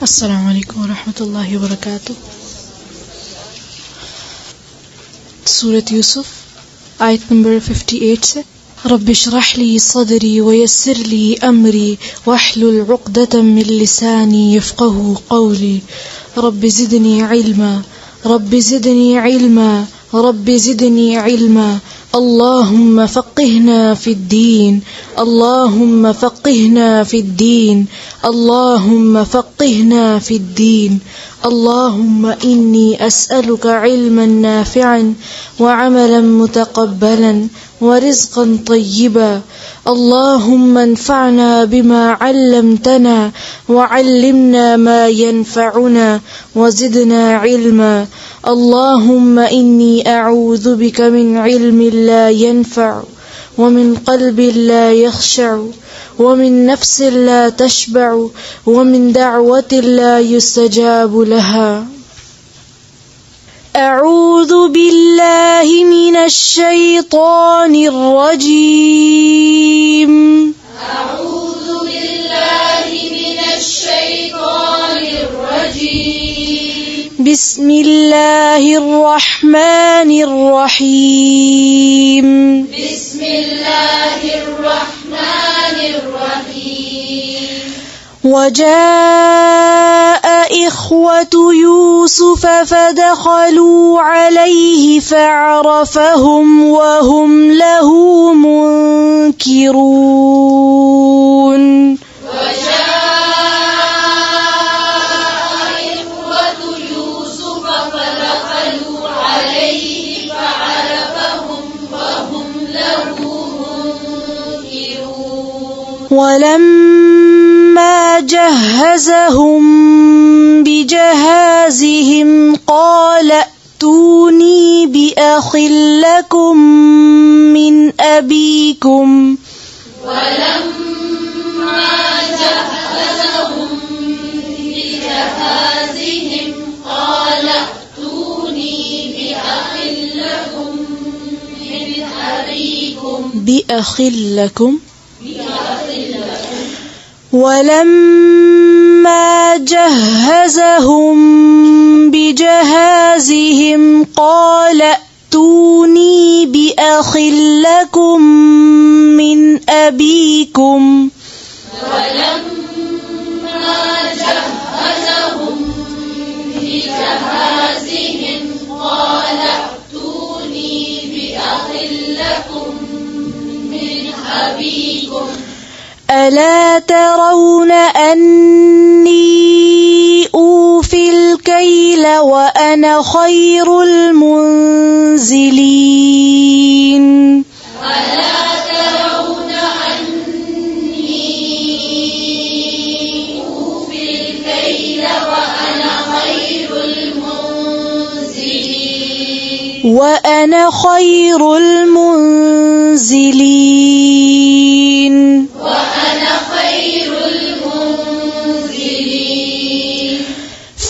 अस्सलामु अलैकुम वरहमतुल्लाहि वबरकातुह। सूरत यूसुफ आयत नंबर 58 से रब्बि इश्रह ली सदरी वयस्सिर ली अमरी वहलुल उक़दतम मिन लिसानी यफ़क़हू क़ौली रब्बि ज़िदनी इल्मा रब्बि ज़िदनी इल्मा रब्बि ज़िदनी इल्मा अल्लाहुम्मा फ़क़्हिना फ़िद्दीन अल्लाहुम्मा फ़क़्हिना फ़िद्दीन अल्लाहुम्मा फ़क़्हिना फ़िद्दीन अल्लाहुम्मा इन्नी अस्अलुका इल्मन नाफ़िअन व अमलन मुतक़ब्बलन व रिज़्क़न तय्यिबा अल्लाहुम्मा अन्फ़अना बिमा अल्लमतना व अल्लिमना मा यनफ़अुना व ज़िदना इल्मा अल्लाहुम्मा इन्नी अऊज़ु बिका मिन इल्मिन ला यनफ़अ व मिन क़ल्बिन ला यख़शअ व मिन नफ़्सिन ला तशबअ व मिन दअवतिन ला युस्तजाब लहा। अऊज़ु बिल्लाहि मिनश शैतानिर रजीम। अऊज़ु बिल्लाहि मिनश शैतानिर रजीम। बिस्मिल्लाहिर रहमानिर रहीम। बिस्मिल्लाहिर रहमानिर रहीम। वजाअ इख्वतु यूसुफ फदखलू अलैहि फअरफहुम वहुम लहू मुनकिरून। वलम्मा जहज़हुम बिजहाज़िहिम क़ाल अतूनी बिअख़िल लकुम मिन अबीकुम। वलम्मा जहज़हुम बिजहाज़िहिम क़ाल अतूनी बिअख़िल लकुम मिन अबीकुम। बिअख़िल लकुम। वलम्मा जहज़हुम बिजहाज़िहिम क़ाल अतूनी बिअख़िल लकुम मिन अबीकुम। वलम्मा जहज़हुम बिजहाज़िहिम क़ाल अतूनी बिअख़िल लकुम मिन अबीकुम। ألا ترون أني أوفي الكيل وأنا خير المنزلين؟ ألا ترون أني أوفي الكيل وأنا خير المنزلين؟ وأنا خير المنزلين.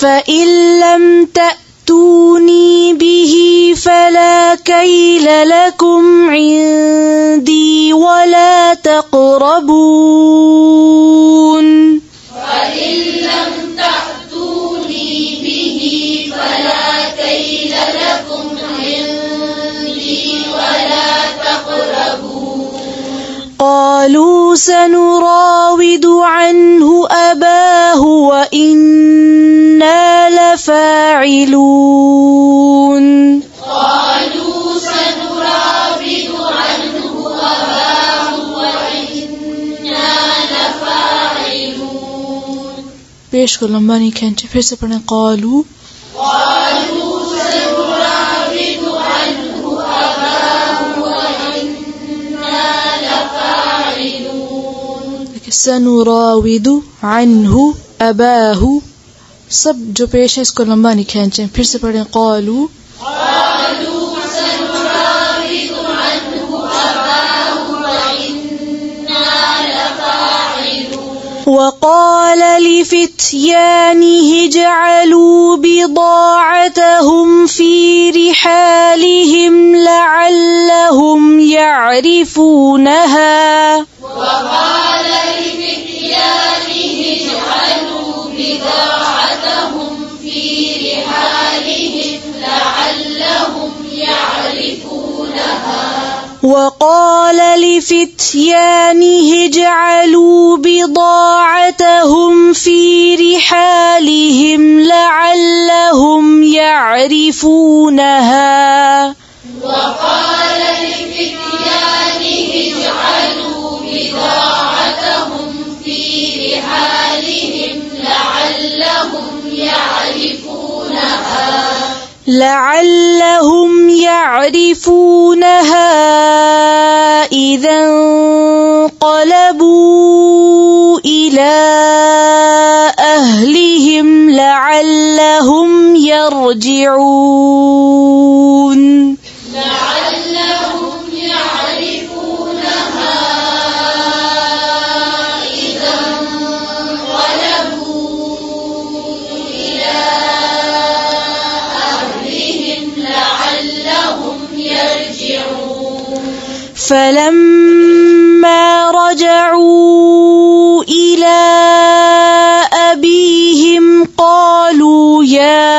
فإن لم تأتوني به فلا كيل لكم عندي ولا تقربون. فإن لم تأتوني به فلا كيل لكم عندي ولا تقربون. قالوا سنراود عنه أباه وإنا لفاعلون. قالوا سنراود عنه أباه وإنا لفاعلون. पेश को लंबा नहीं खींचे, फिर से पढ़ें। قالوا سنراود عنه أباه وإنا لفاعلون. سنراود عنه أباه सब जो पेश है इसको लंबा नहीं खींचे, फिर से पढ़ें। قالوا سنراود عنه أباه وإنا لفاعلون. وقال لفتيانه اجعلوا بضاعتهم في رحالهم لعلهم يعرفونها. وقال لفتيانه اجعلوا بضاعتهم بضاعتهم في رحالهم لعلهم يعرفونها. وقال لفتيانه اجعلوا بضاعتهم في رحالهم لعلهم يعرفونها. وقال لفتيانه اجعلوا بضاعتهم في رحالهم لعلهم يعرفونها إذا انقلبوا إلى أهلهم لعلهم يرجعون. لعلهم يعرفونها إذا انقلبوا إلى أهلهم لعلهم يرجعون. فلما رجعوا إلى أبيهم قالوا يا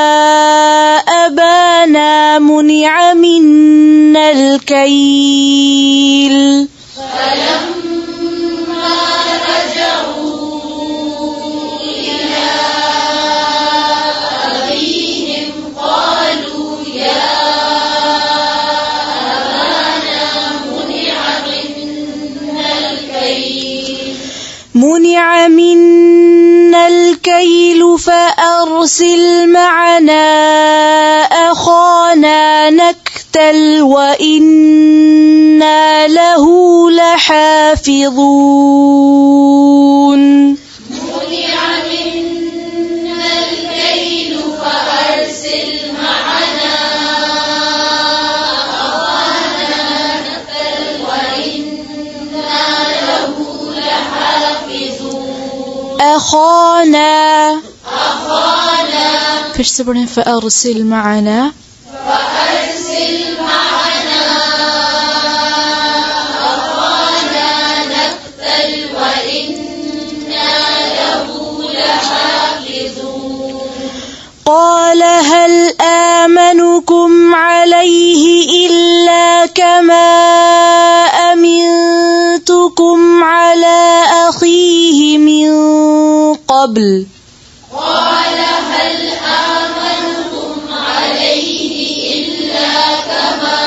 أبانا منع منا الكيل. فلما رجعوا إلى أبيهم قالوا يا أبانا منع منا الكيل فأرسل معنا أخانا نكتل وإنا له لحافظون. منع منا الكيل فأرسل معنا أخانا نكتل وإنا له لحافظون. أخانا फिर से पढ़ें فأرسل معنا فأرسل معنا أخانا نكتل وإنا له لحافظون. قال هل آمنكم عليه إلا كما أمنتكم على أخيه من قبل. قال هل آمنكم عليه إلا كما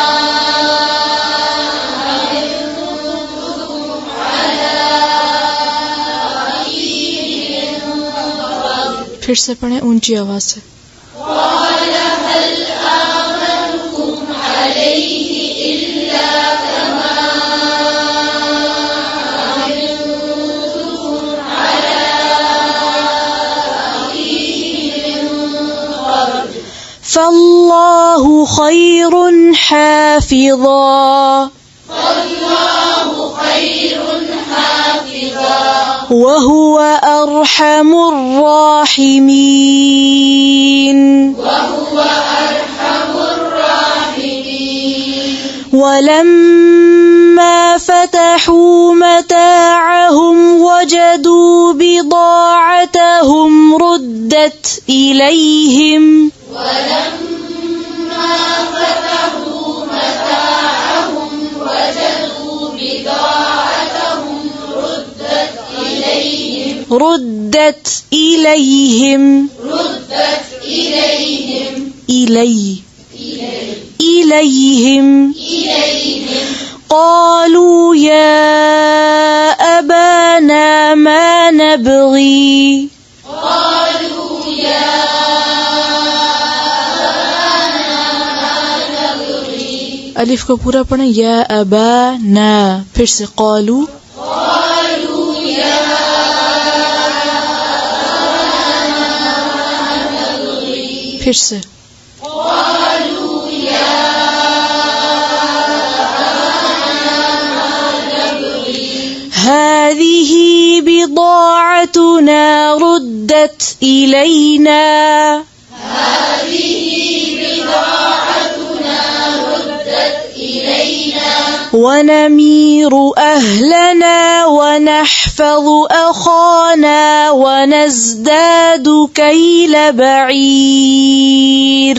أمنتكم على أخيه من قبل. फिर से पढ़ें ऊंची आवाज से. قال هل آمنكم عليه إلا كما أمنتكم على أخيه من قبل. فالله خير حافظا فالله خير حافظا وهو أرحم الراحمين. وهو أرحم الراحمين. ولما فتحوا متاعهم وجدوا بضاعتهم ردت إليهم. ولما فتحوا متاعهم وجدوا بضاعتهم ردت إليهم إليهم قالوا يا أبانا ما نبغي. قالوا يا أبانا ما نبغي. अलिफ को पूरा पढ़ें या अबाना. फिर से قالوا قالوا يا أبانا ما نبغي. फिर से قالوا يا هذه بضاعتنا ردت إلينا. هذه بضاعتنا ردت إلينا ونمير أهلنا ونحفظ أخانا ونزداد كيل بعير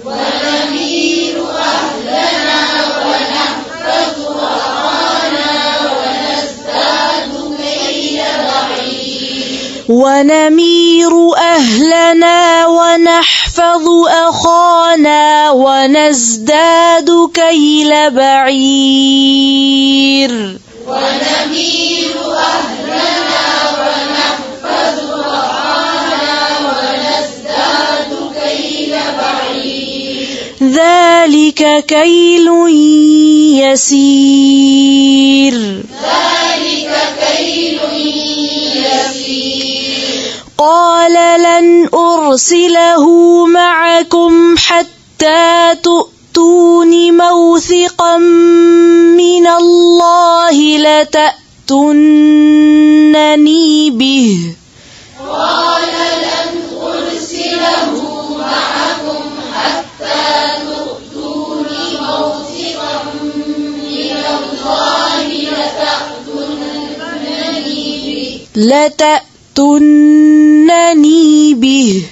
ونمير أهلنا ونحفظ أخانا ونزداد كيل بعير ونمير أهلنا ونحفظ أخانا ونزداد كيل بعير ونمير أهلنا ونحفظ أخانا ونزداد كيل بعير ذلك كيل يسير ذلك كيل يسير قال لن أرسله معكم حتى تؤتون موثقا من الله لتأتونني به قال لن أرسله معكم حتى تؤتون موثقا من الله لتأتونني به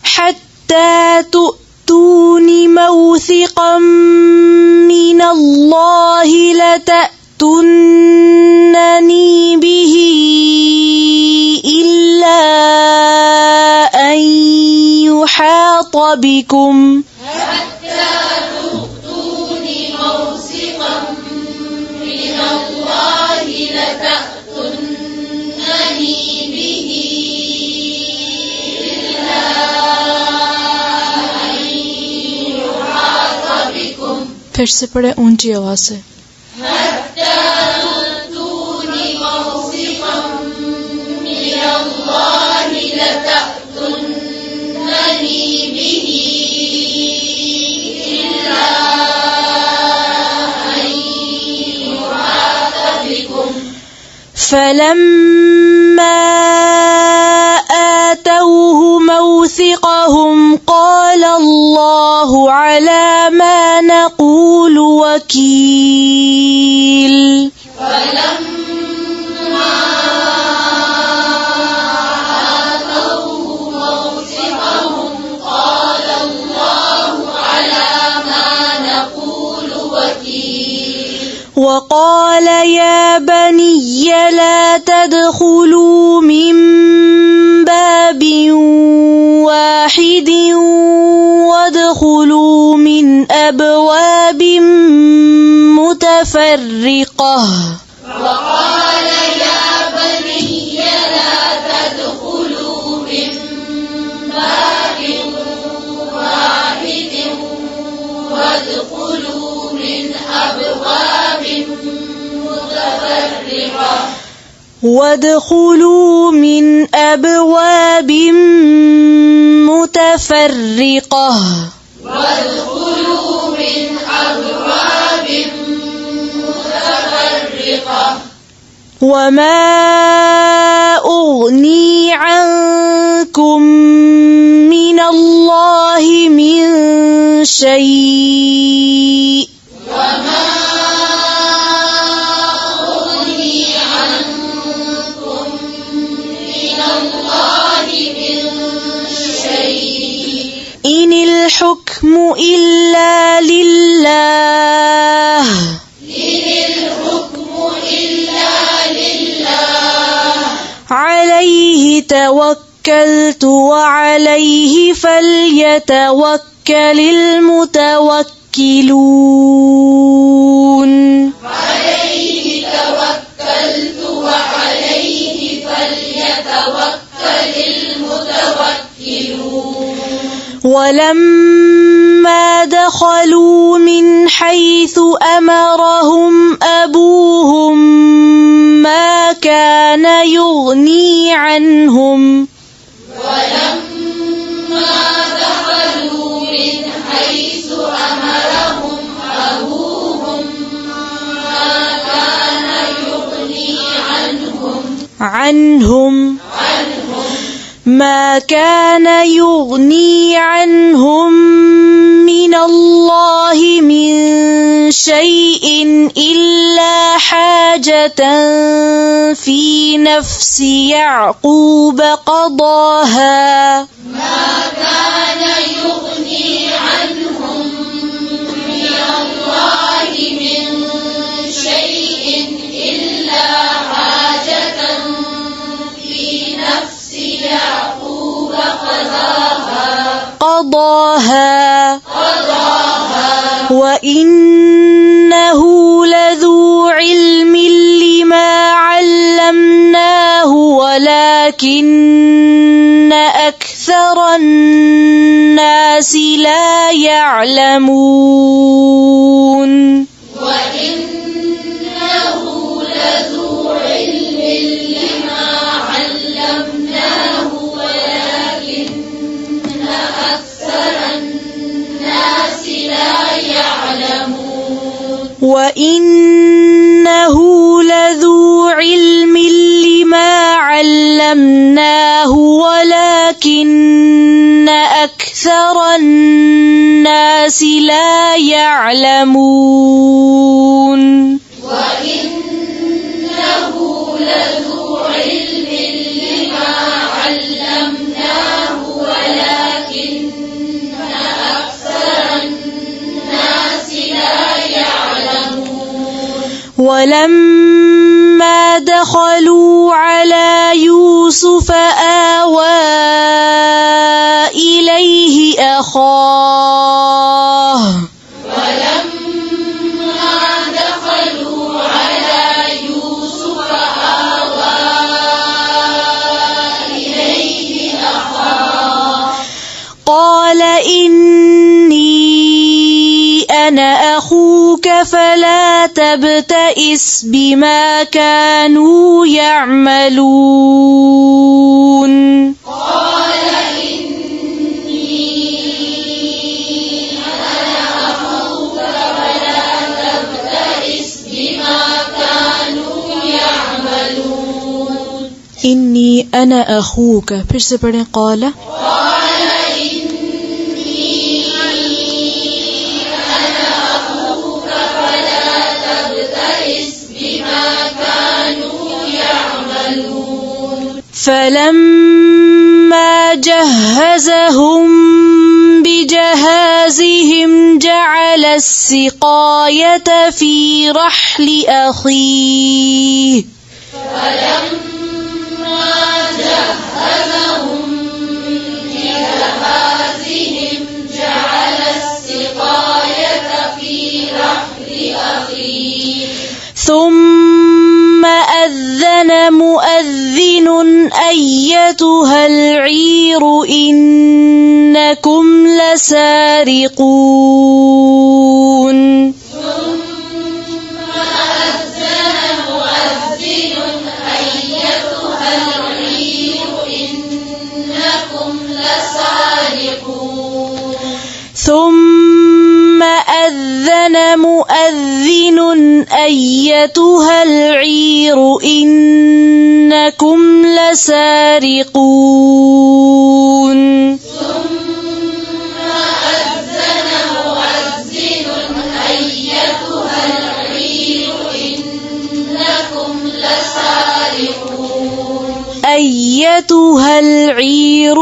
حتى تؤتون موثقا من الله لتأتونني به إلا أن يحاط بكم حتى تؤتون موثقا من الله لتأتونني به إلا أن يحاط بكم फिर से पढ़े ऊंची आवाज से حتى تؤتون موثقا من الله لتأتونني به إلا أن يحاط بكم فلما آتوه موثقهم قال الله على ما نقول وكيل فلما آتوه موثقهم قال الله على ما نقول وكيل وقال يا بني لا تدخلوا من باب واحد وادخلوا من أبواب متفرقة وقال يا بني لا تدخلوا من باب واحد وادخلوا من أبواب متفرقة وادخلوا من أبواب متفرقة وادخلوا من أبواب متفرقة وما أغني عنكم من الله من شيء وما أغني عنكم من الله من شيء إن الحكم إلا لله إن الحكم إلا لله عليه توكلت وعليه فليتوكل المتوكلون عليه توكلت وعليه فليتوكل المتوكلون ولما دخلوا من حيث أمرهم أبوهم ما كان يغني عنهم ولما دخلوا من حيث أمرهم أبوهم ما كان يغني عنهم ما كان يغني عنهم من الله من شيء إلا حاجة في نفس يعقوب قضاها ما كان يغني عنهم من الله من شيء إلا حاجة في نفس يعقوب قضاها وإنه لذو علم لما علمناه ولكن أكثر الناس لا يعلمون وإنه لذو علم لما علمناه ولكن أكثر الناس لا يعلمون وإنه لذو علم لما علمناه ولكن أكثر الناس لا يعلمون وإنه لذو علم لما علمناه ولكن أكثر الناس لا يعلمون ولما دخلوا على يوسف آوى إليه أخاه ولما دخلوا على يوسف آوى إليه أخاه قال إني أنا أخوك فلا تبتئس بما كانوا يعملون قال إني أنا أخوك فلا تبتئس بما كانوا يعملون إني أنا أخوك फिर से पढ़ें قال قال إني أنا أخوك فلا تبتئس بما كانوا يعملون فلما جهزهم بجهازهم جعل السقاية في رحل أخيه فلما جهزهم بجهازهم جعل السقاية في رحل أخيه ثم أذن مؤذن أيتها العير إنكم لسارقون ثم أذن مؤذن أيتها العير إنكم لسارقون ثم أذن مؤذن أيتها العير إنكم لسارقون ثم أذن مؤذن أيتها العير إنكم لسارقون أيتها العير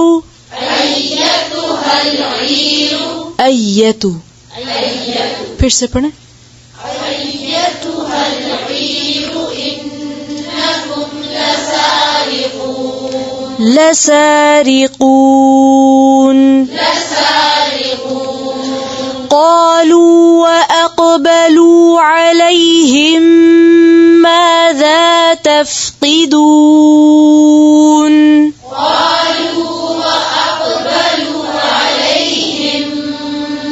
أيتها العير फिर से पढ़ें أيتها العير إنكم لسارقون قالوا وأقبلوا عليهم ماذا تفقدون قالوا وأقبلوا عليهم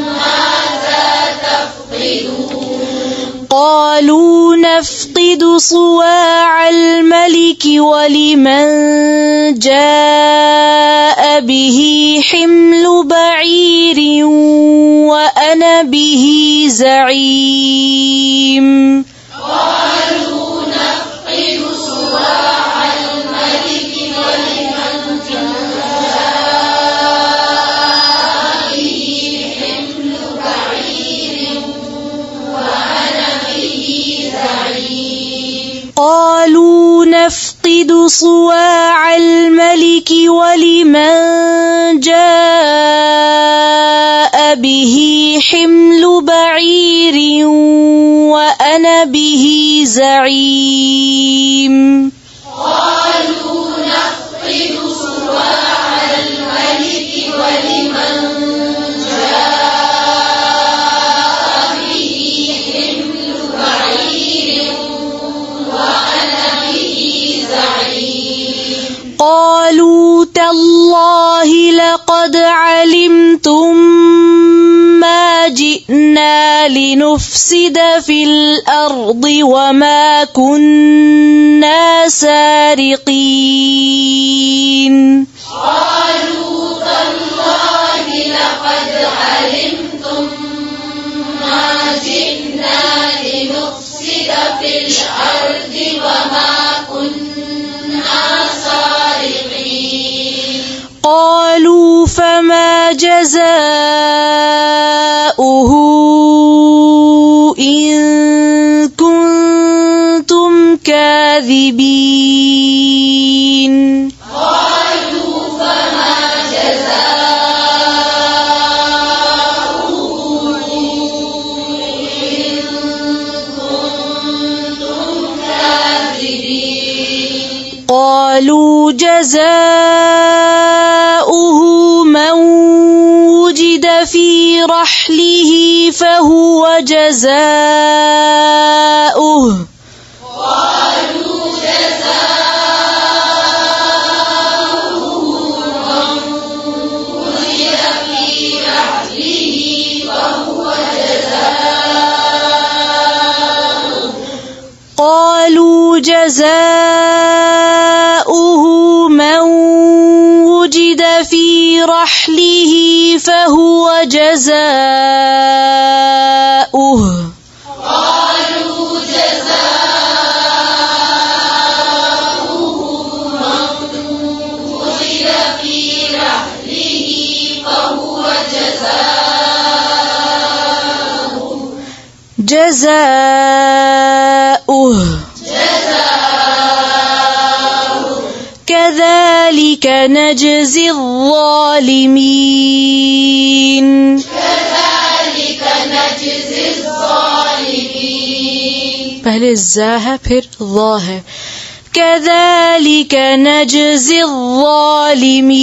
ماذا تفقدون قالوا نفقد صواع الملك ولمن جاء به حمل بعير وأنا به زعيم قالوا نفقد صواع الملك ولمن جاء صواع الملك ولمن جاء به حمل بعير وأنا به زعيم قالوا نفقد صواع الملك ولمن جاء به حمل بعير وأنا به زعيم قالوا تالله لقد علمتم ما جئنا لنفسد في الأرض وما كنا سارقين قالوا تالله لقد علمتم ما جئنا لنفسد في الأرض وما كنا سارقين قالوا فما جزاؤه إن كنتم كاذبين قالوا فما جزاؤه إن كنتم كاذبين قالوا جزاؤه من وجد في رحله فهو جزاؤه قالوا جزاؤه من وجد في رحله فهو جزاؤه قالوا جزاؤه من وجد في رحله فهو جزاؤه قالوا جزاؤه من وجد في رحله فهو جزاؤه كذلك نجزي الظالمين كذلك نجزي الظالمين पहले जा है फिर ज़ा है كذلك نجزي الظالمين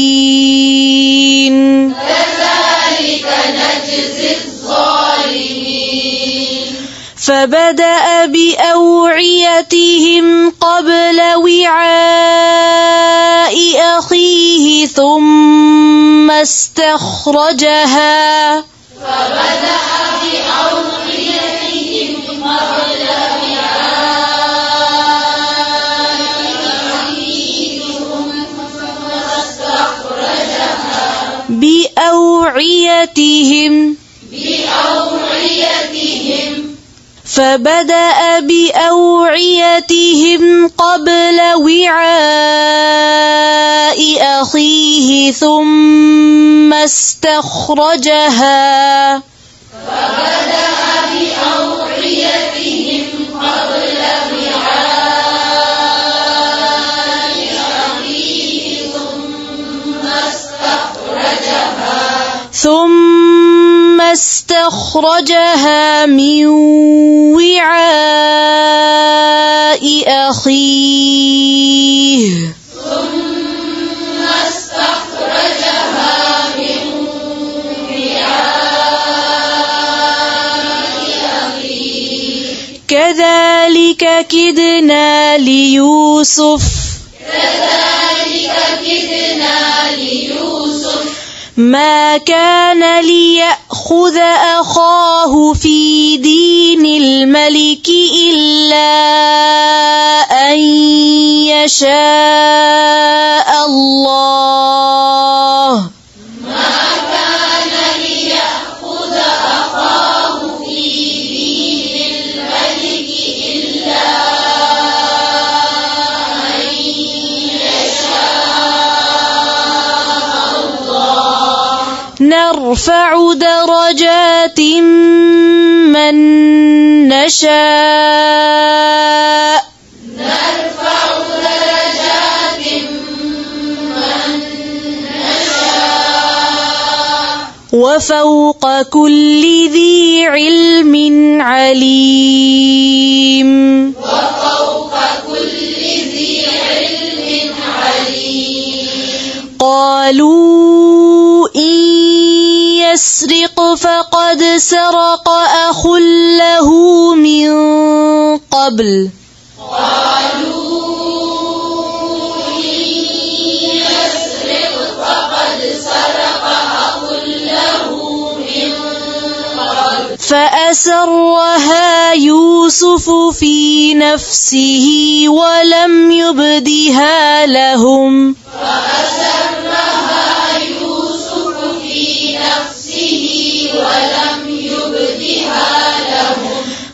كذلك نجزي الظالمين فبدأ بأوعيتهم قبل وعاء أخيه ثم استخرجها فبدأ بأوعيتهم قبل بأوعيتهم فبدأ بأوعيتهم قبل وعاء أخيه ثم استخرجها فبدأ بأوعيتهم قبل وعاء أخيه ثم استخرجها من وعاء أخيه كذلك كدنا ليوسف ما كان ليأخذ أخاه في دين الملك إلا أن يشاء الله نرفع درجات من نشاء وفوق كل ذي علم عليم وفوق كل ذي علم عليم قالوا إن يسرق فقد سرق أخ له من قبل فأسرها يوسف في نفسه ولم يبدها لهم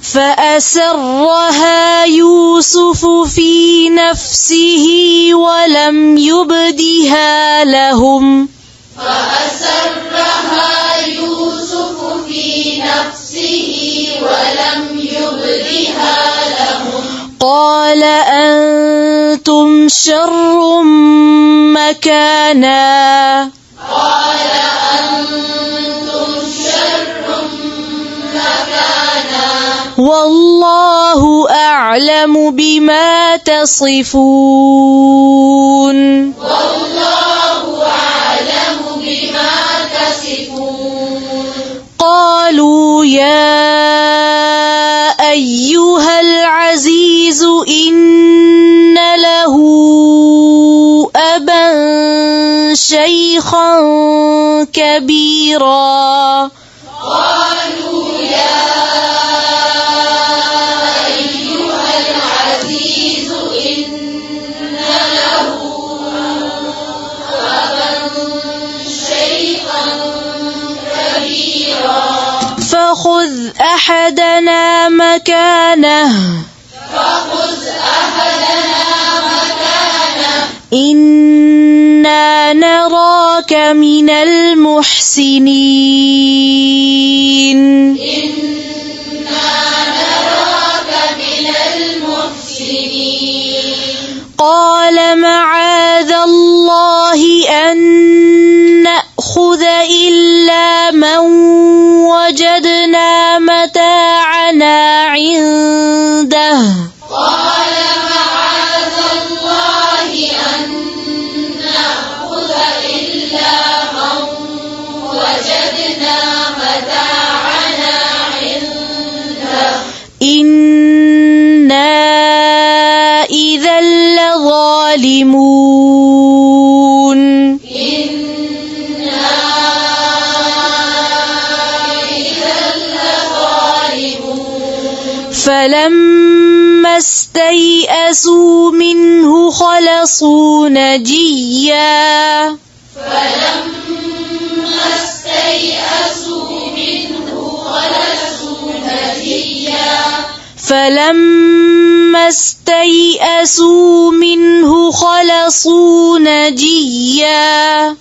فأسرها يوسف في نفسه ولم يبدها لهم قال أنتم شر مكانا والله أعلم بما تصفون قالوا يا أيها العزيز إن له أبا شيخا كبيرا فخذ أحدنا مكانه إنا نراك من المحسنين قال معاذ الله أن نأخذ إلا من وجدنا متاعنا عنده إنا إذا لظالمون فلما استيئسوا منه خلصوا نجيا فلما استيئسوا منه خلصوا نجيا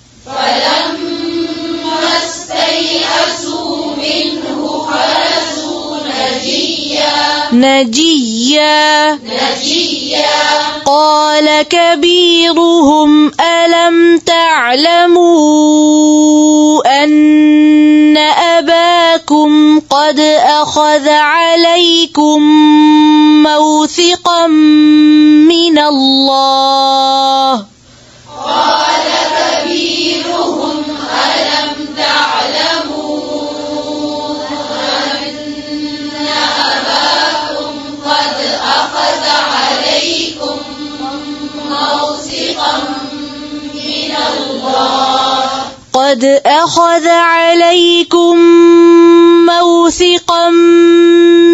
قال كبيرهم ألم تعلموا أن أباكم قد أخذ عليكم موثقا من الله قد أخذ عليكم موثقا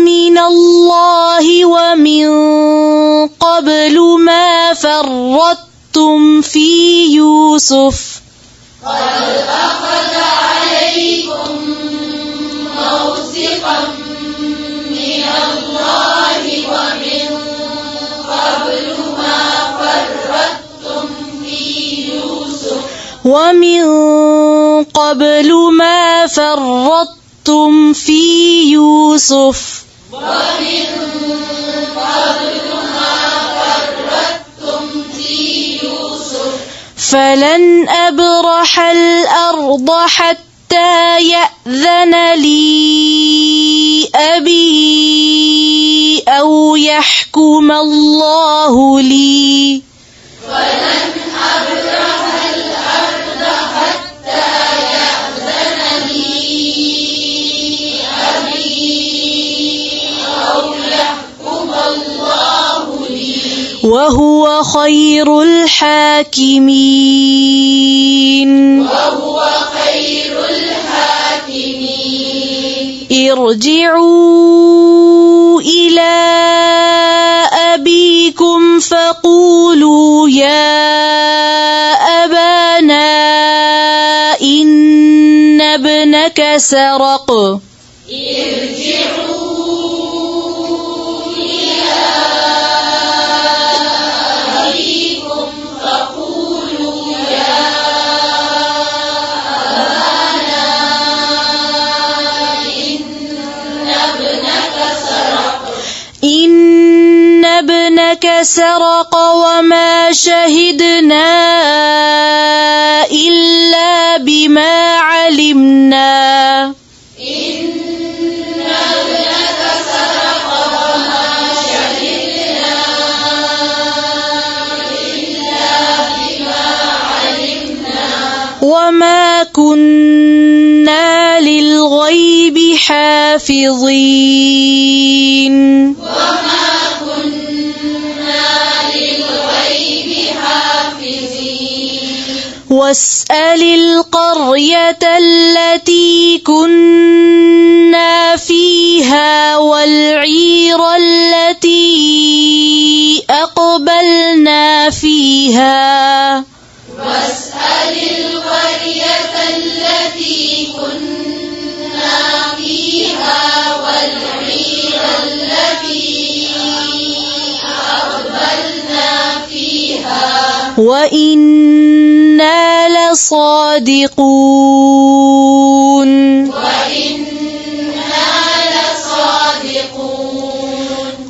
من الله ومن قبل ما فرطتم في يوسف ومن قبل ما فرطتم في يوسف فلن أبرح الأرض حتى حتى يأذن لي أبي أو يحكم الله لي ولن أبرح الأرض حتى يأذن لي أبي أو يحكم الله لي وهو خير الحاكمين ارجعوا إلى أبيكم فقولوا يا أبانا إن ابنك سرق إن ابنك سرق وما شهدنا إلا بما علمنا وما كنا للغيب حافظين واسأل القرية التي كنا فيها والعير التي أقبلنا فيها واسأل القرية التي كنا فيها والعير التي أقبلنا فيها وإنا لصادقون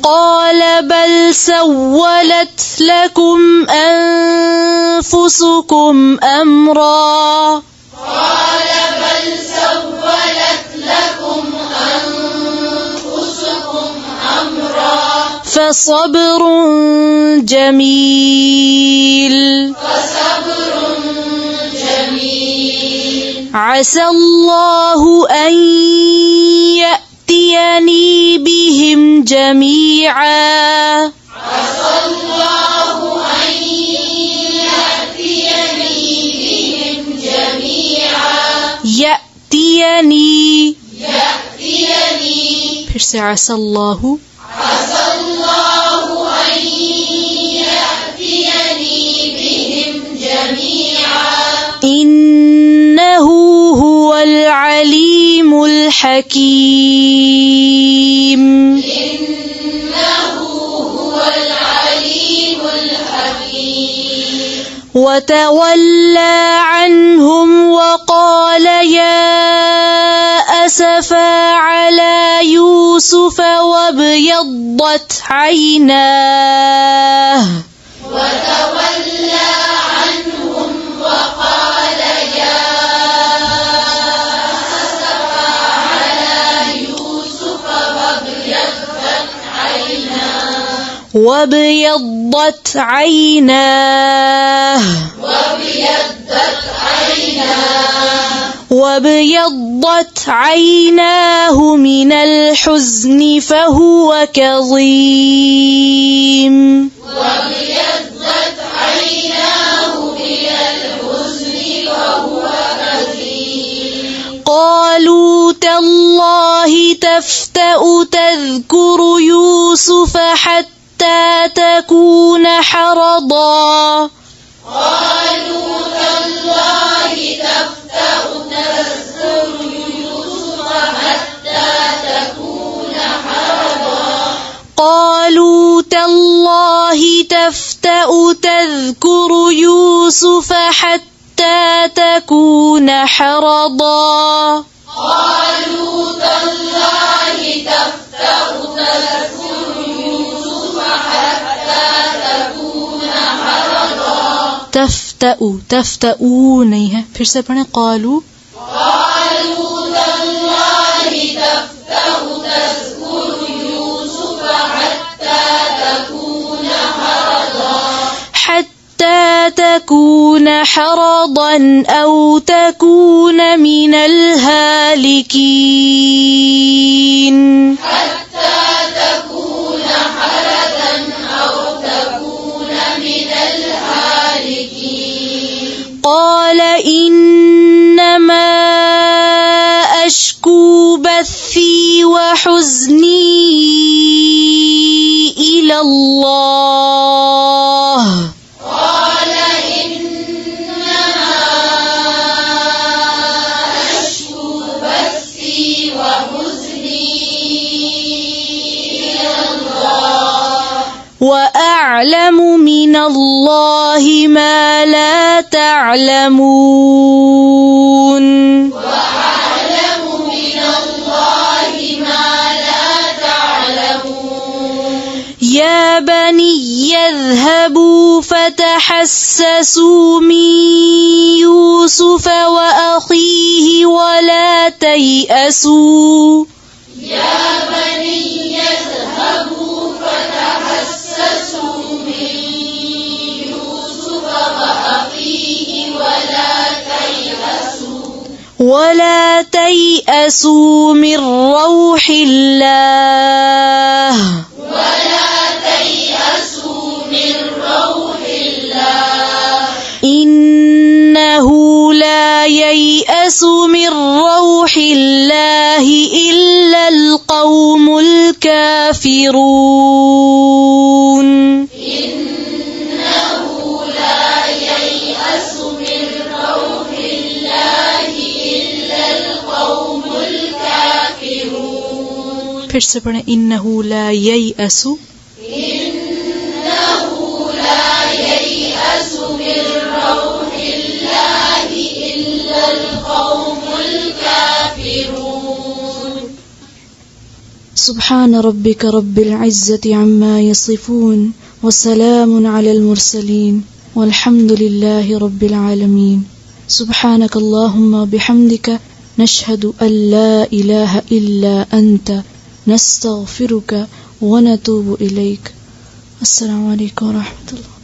قال بل سولت لكم أنفسكم أمرا فصبر جميل عسى الله أن يأتيني بهم جميعا يأتيني फिर से عسى الله إنه هو العليم الحكيم وتولى عنهم وقال يا أسفا على يوسف وابيضت عيناه وابيضت عيناه من الحزن فهو كظيم قالوا تالله تفتأ تذكر يوسف حتى تكون حرضا قالوا تالله تفتأ تذكر يوسف حتى تكون حرضا تفتأ नहीं है फिर से पढ़ें قالوا قالوا تالله تفتأ تذكر يوسف حتى تكون حرضا أو تكون من الهالكين قال إنما أشكو بثي وحزني إلى الله وأعلم من الله ما لا تعلمون يا بني اذهبوا فتحسسوا من يوسف وأخيه ولا تيأسوا ولا تيأسوا من روح الله إنه لا ييأس من روح الله إلا القوم الكافرون फिर से पढ़ें इन्नहु ला ययअसु मिन रौहिल्लाहि इल्लल कौमुल काफिरून सुब्हान रब्बिक रब्बिल इज्जति अम्मा यसिफून वसलाम अलल मुरसलीन वल्हम्दुलिल्लाहि रब्बिल आलमीन सुब्हानक अल्लाहुम्मा बिहम्दिक नशहदु अन ला इलाहा इल्ला अंत नस्तगफिरुक व नतूबु इलैक। अस्सलामु अलैकुम व रहमतुल्लाह।